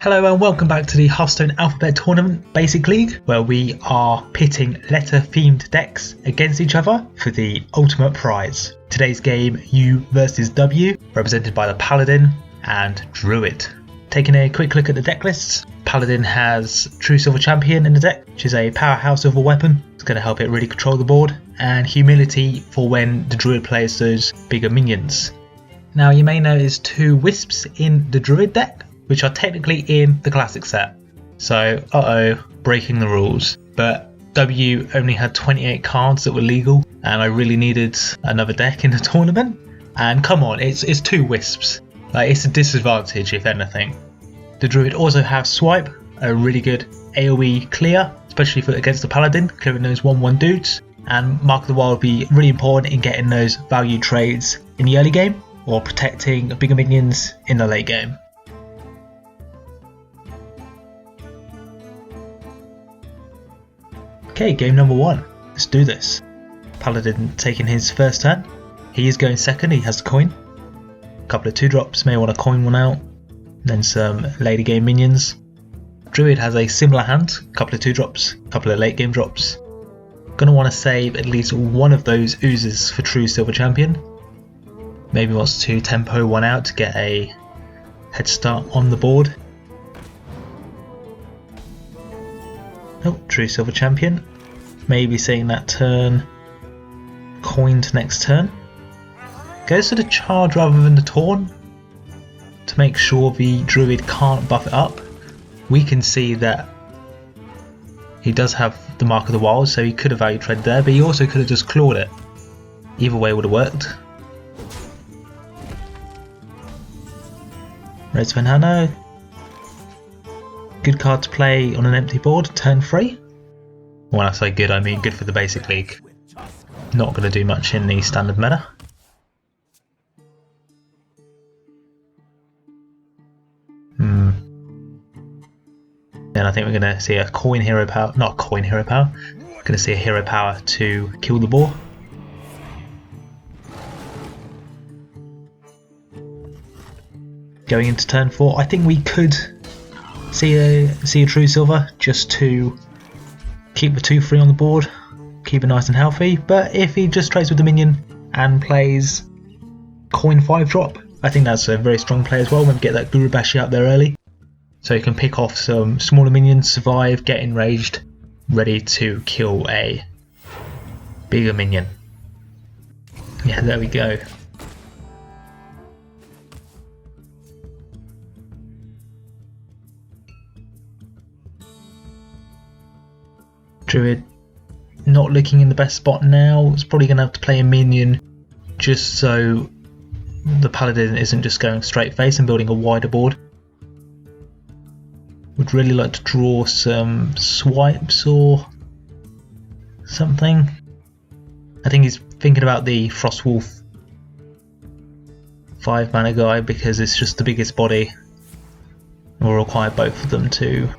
Hello and welcome back to the Hearthstone Alphabet Tournament Basic League, where we are pitting letter-themed decks against each other for the ultimate prize. Today's game, U versus W, represented by the Paladin and Druid. Taking a quick look at the deck lists, Paladin has True Silver Champion in the deck, which is a powerhouse of a weapon. It's going to help it really control the board, and Humility for when the Druid plays those bigger minions. Now you may notice two Wisps in the Druid deck, which are technically in the classic set. So, breaking the rules. But W only had 28 cards that were legal, and I really needed another deck in the tournament. And come on, it's two Wisps. Like, it's a disadvantage if anything. The Druid also have Swipe, a really good AoE clear, especially against the Paladin, clearing those 1/1 dudes. And Mark of the Wild will be really important in getting those value trades in the early game, or protecting bigger minions in the late game. Okay, game number one. Let's do this. Paladin taking his first turn. He is going second, he has the coin. A couple of 2-drops, may want to coin one out. Then some later game minions. Druid has a similar hand, a couple of 2-drops, a couple of late game drops. Gonna want to save at least one of those oozes for True Silver Champion. Maybe wants to tempo one out to get a head start on the board. Oh, True Silver Champion. Maybe seeing that turn. Coined next turn. Goes for the charge rather than the taunt to make sure the Druid can't buff it up. We can see that he does have the Mark of the Wild, so he could have value traded there, but he also could have just clawed it. Either way would have worked. Red Svenhano. Good card to play on an empty board, turn 3. When I say good, I mean good for the basic league. Not going to do much in the standard meta. Then I think we're going to see a coin hero power, not coin hero power, going to see a hero power to kill the boar. Going into turn 4, I think we could see a True Silver just to keep the 2-3 on the board, keep it nice and healthy. But if he just trades with the minion and plays coin 5-drop, I think that's a very strong play as well. When we get that Gurubashi out there early, so he can pick off some smaller minions, survive, get enraged, ready to kill a bigger minion. Yeah, there we go. Druid not looking in the best spot now. It's probably going to have to play a minion just so the Paladin isn't just going straight face and building a wider board. Would really like to draw some swipes or something. I think he's thinking about the Frostwolf 5 mana guy because it's just the biggest body. We'll require both of them to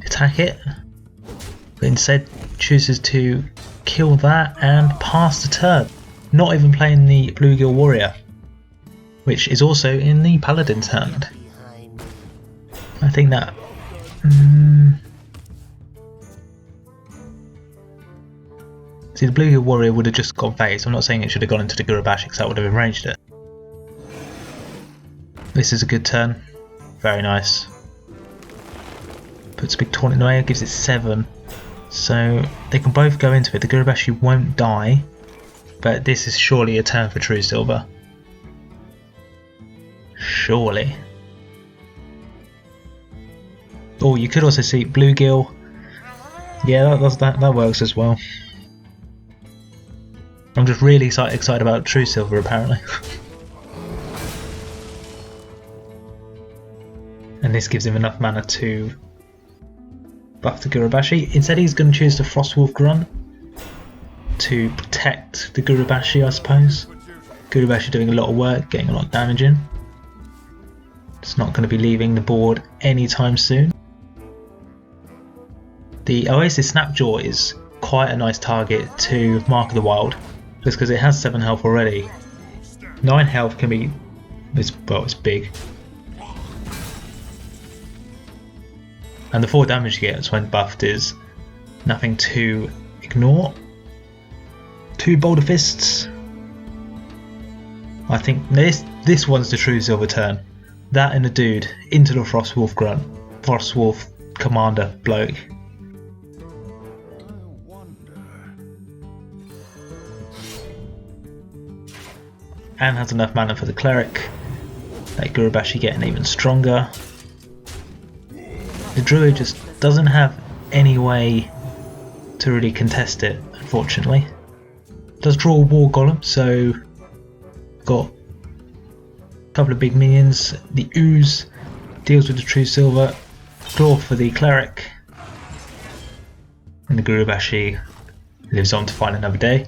attack it. But instead chooses to kill that and pass the turn. Not even playing the Bluegill Warrior, which is also in the Paladin's hand. I think that... See, the Bluegill Warrior would have just got phased. I'm not saying it should have gone into the Gurubashi because that would have enraged it. This is a good turn. Very nice. Puts a big taunt in the way, gives it 7. So they can both go into it. The Gurubashi won't die, but this is surely a turn for True Silver. Surely. Oh, you could also see Bluegill. Yeah, that works as well. I'm just really excited about True Silver apparently. And this gives him enough mana to buff the Gurubashi. Instead he's going to choose the Frostwolf Grunt to protect the Gurubashi, I suppose. Gurubashi doing a lot of work, getting a lot of damage in. It's not going to be leaving the board anytime soon. The Oasis Snapjaw is quite a nice target to Mark of the Wild, just because it has 7 health already. 9 health can be, well, it's big. And the 4 damage he gets when buffed is nothing to ignore. 2 Boulder Fists. I think this one's the true silver turn. That and a dude into the Frostwolf Grunt. Frostwolf Commander bloke. And has enough mana for the Cleric. That Gurubashi getting even stronger. The Druid just doesn't have any way to really contest it, unfortunately. Does draw a War Golem, so got a couple of big minions. The Ooze deals with the True Silver. Claw for the Cleric. And the Gurubashi lives on to fight another day.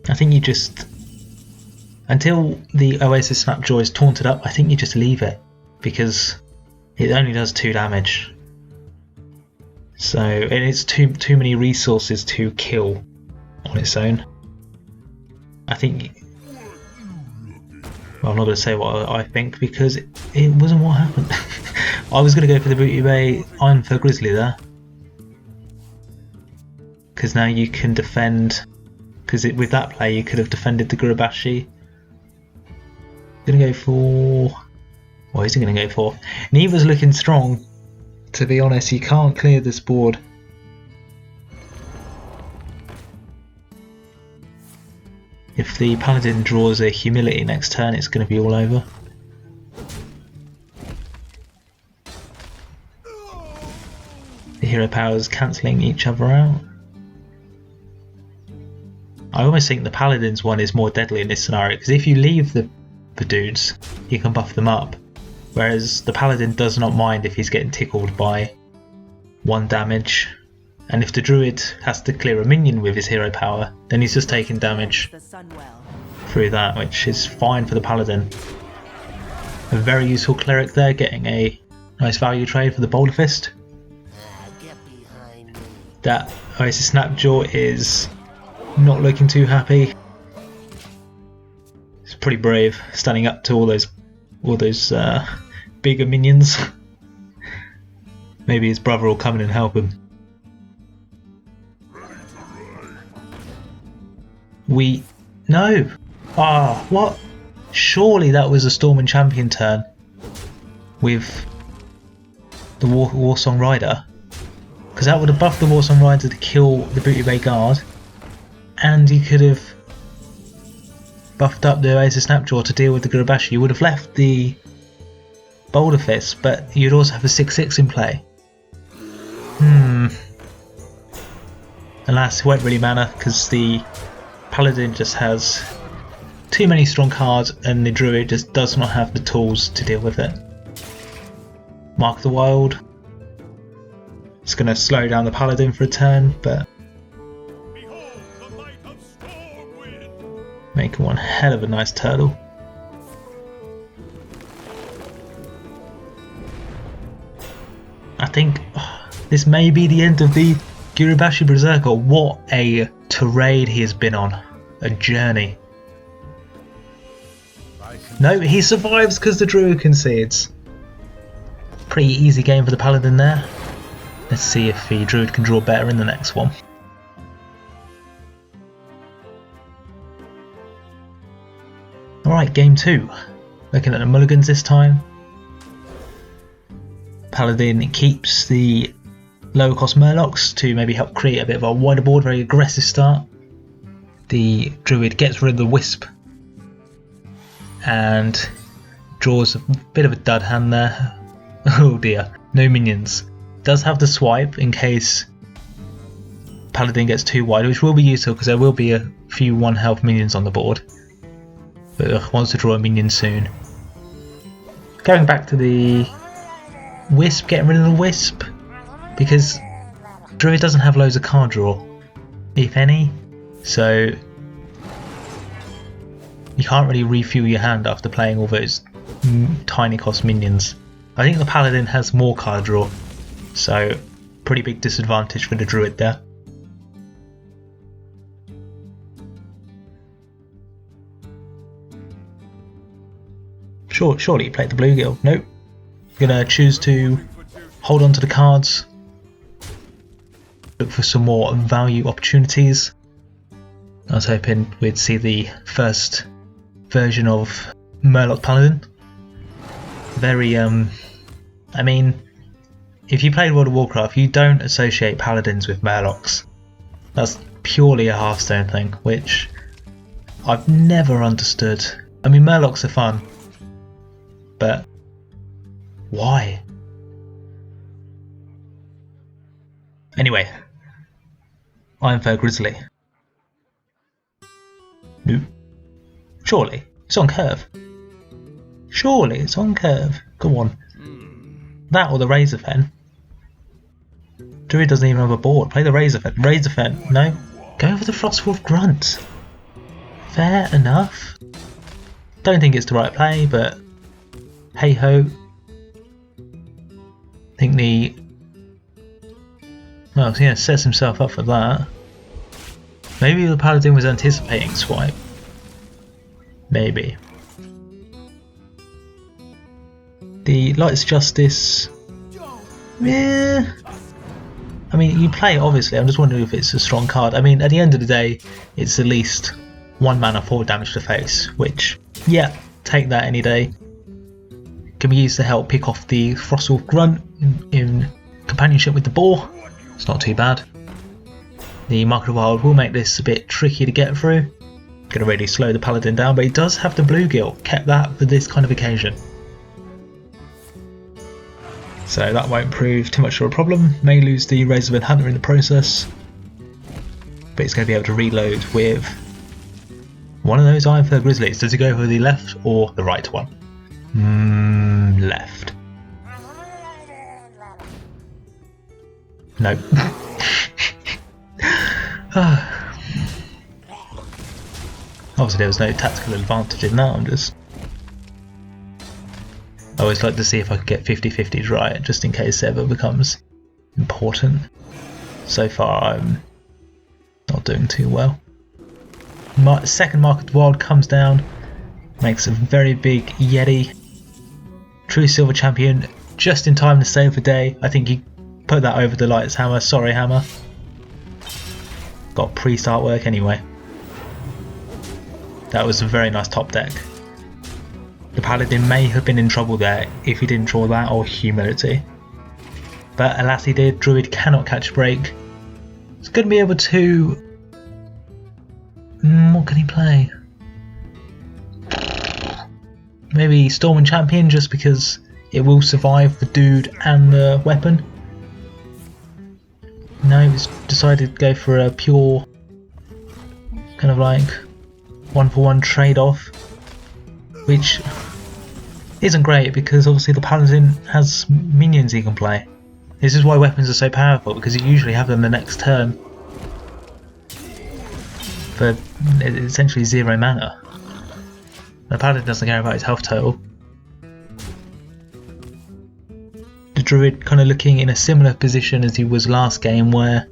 I think you just, until the Oasis Snapjaw is taunted up, I think you just leave it, because it only does 2 damage. So it's too many resources to kill on its own. I think, well, I'm not going to say what I think because it wasn't what happened. I was going to go for the Booty Bay Iron for Grizzly there, because now you can defend. Because with that play you could have defended the Gurubashi. Gonna go for... what is he gonna go for? Neither's looking strong. To be honest, you can't clear this board. If the Paladin draws a Humility next turn, it's gonna be all over. The hero powers cancelling each other out. I almost think the Paladin's one is more deadly in this scenario, because if you leave the dudes, you can buff them up. Whereas the Paladin does not mind if he's getting tickled by 1 damage. And if the Druid has to clear a minion with his hero power, then he's just taking damage through that, which is fine for the Paladin. A very useful Cleric there, getting a nice value trade for the Boulder Fist. That Oasis Snapjaw is not looking too happy. It's pretty brave, standing up to all those bigger minions. Maybe his brother will come in and help him. No! Ah, what? Surely that was a Storm and Champion turn with the Warsong Rider, because that would have buffed the Warsong Rider to kill the Booty Bay Guard. And you could have buffed up the Oasis Snapjaw to deal with the Gurubashi. You would have left the Boulder Fist, but you'd also have a 6/6 in play. Alas, it won't really matter, because the Paladin just has too many strong cards and the Druid just does not have the tools to deal with it. Mark the Wild. It's going to slow down the Paladin for a turn, but making one hell of a nice turtle. I think this may be the end of the Gurubashi Berserker. What a tirade he has been on. A journey. No, he survives because the Druid concedes. Pretty easy game for the Paladin there. Let's see if the Druid can draw better in the next one. Alright, game 2. Looking at the mulligans this time. Paladin keeps the lower cost Murlocs to maybe help create a bit of a wider board, very aggressive start. The Druid gets rid of the Wisp and draws a bit of a dud hand there. Oh dear, no minions. Does have the swipe in case Paladin gets too wide, which will be useful because there will be a few 1 health minions on the board. But wants to draw a minion soon. Going back to the Wisp, getting rid of the Wisp, because Druid doesn't have loads of card draw, if any, so you can't really refuel your hand after playing all those tiny cost minions. I think the Paladin has more card draw, so pretty big disadvantage for the Druid there. Surely you played the bluegill. Nope. Gonna choose to hold on to the cards. Look for some more value opportunities. I was hoping we'd see the first version of Murloc Paladin. Very, I mean, if you played World of Warcraft, you don't associate Paladins with Murlocs. That's purely a Hearthstone thing, which I've never understood. I mean, Murlocs are fun, but why? Anyway, Iron Fur Grizzly. Nope. Surely, it's on curve. Surely, it's on curve. Go on. That or the Razorfen. Druid doesn't even have a board. Play the Razorfen. Razorfen. No. Go for the Frostwolf Grunt. Fair enough. Don't think it's the right play, but hey ho. I think well, yeah, sets himself up for that. Maybe the Paladin was anticipating swipe. Maybe. The Lights Justice. Yeah. I mean, you play it obviously. I'm just wondering if it's a strong card. I mean, at the end of the day, it's at least 1 mana 4 damage to face, which, yeah, take that any day. Can be used to help pick off the Frostwolf Grunt in companionship with the Boar. It's not too bad. The Mark of the Wild will make this a bit tricky to get through. Gonna really slow the Paladin down, but he does have the bluegill. Kept that for this kind of occasion. So that won't prove too much of a problem. May lose the Razorven Hunter in the process, but it's going to be able to reload with one of those Iron Fur Grizzlies. Does he go for the left or the right one? Left. Nope. Obviously there was no tactical advantage in that. I always like to see if I could get 50-50s right, just in case it ever becomes important. So far I'm not doing too well. Second Mark of the Wild comes down, makes a very big Yeti. True Silver Champion just in time to save the day. I think you put that over the Lights Hammer. Sorry, Hammer. Got priest artwork anyway. That was a very nice top deck. The Paladin may have been in trouble there if he didn't draw that or Humility. But alas he did. Druid cannot catch a break. He's going to be able to... what can he play? Maybe Storm and Champion, just because it will survive the dude and the weapon. No, he's decided to go for a pure kind of like 1-for-1 trade-off, which isn't great because obviously the Paladin has minions he can play. This is why weapons are so powerful, because you usually have them the next turn for essentially 0 mana. The Paladin doesn't care about his health total. The Druid kind of looking in a similar position as he was last game, where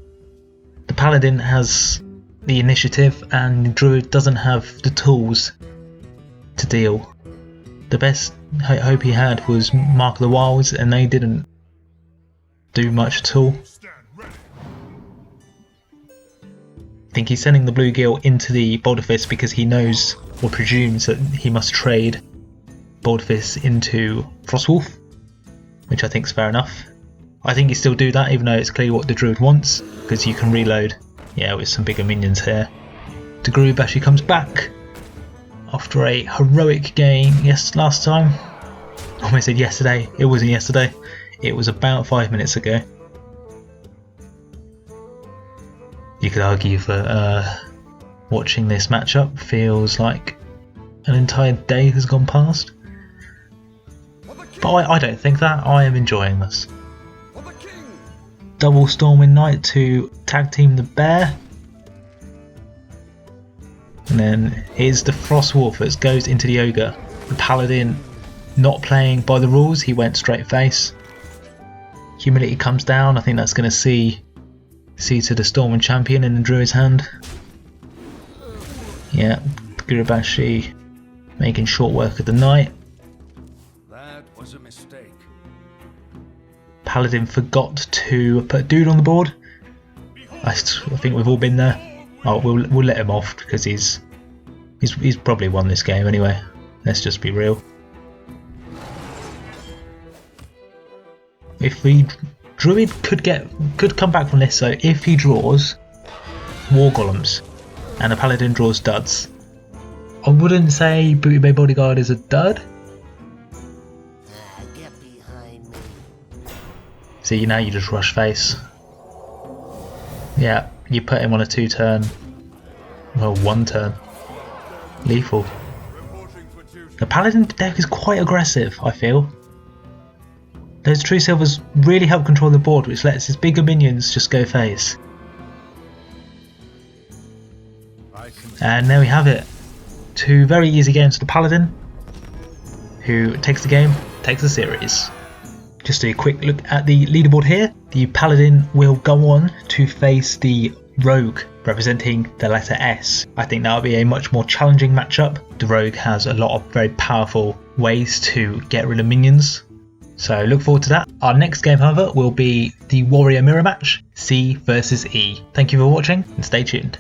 the Paladin has the initiative and the Druid doesn't have the tools to deal. The best hope he had was Mark of the Wilds, and they didn't do much at all. I think he's sending the bluegill into the Boulderfist because he knows or presumes that he must trade Boulderfist into Frostwolf, which I think is fair enough. I think you still do that even though it's clearly what the Druid wants, because you can reload, yeah, with some bigger minions here. The Groove actually comes back after a heroic game last time. I almost said yesterday. It wasn't yesterday. It was about 5 minutes ago. You could argue that watching this matchup feels like an entire day has gone past. But I don't think that. I am enjoying this. Double Stormwind Knight to tag team the bear. And then here's the Frostwolf that goes into the Ogre. The Paladin not playing by the rules, he went straight face. Humility comes down. I think that's going to see to the Stormwind Champion in the Druid's hand. Yeah, Gurubashi making short work of the Knight. was a mistake. Paladin forgot to put a dude on the board. I think we've all been there. Oh, we'll let him off because he's probably won this game anyway. Let's just be real. If Druid could come back from this, so if he draws War Golems and a Paladin draws duds, I wouldn't say Booty Bay Bodyguard is a dud. Get behind me. See, now you just rush face. Yeah, you put him on a 2-turn, well, 1-turn. Lethal. The Paladin deck is quite aggressive, I feel. Those True Silvers really help control the board, which lets his bigger minions just go face. And there we have it. 2 very easy games for the Paladin, who takes the game, takes the series. Just a quick look at the leaderboard here. The Paladin will go on to face the Rogue, representing the letter S. I think that will be a much more challenging matchup. The Rogue has a lot of very powerful ways to get rid of minions, so look forward to that. Our next game, however, will be the Warrior Mirror match, C versus E. Thank you for watching and stay tuned.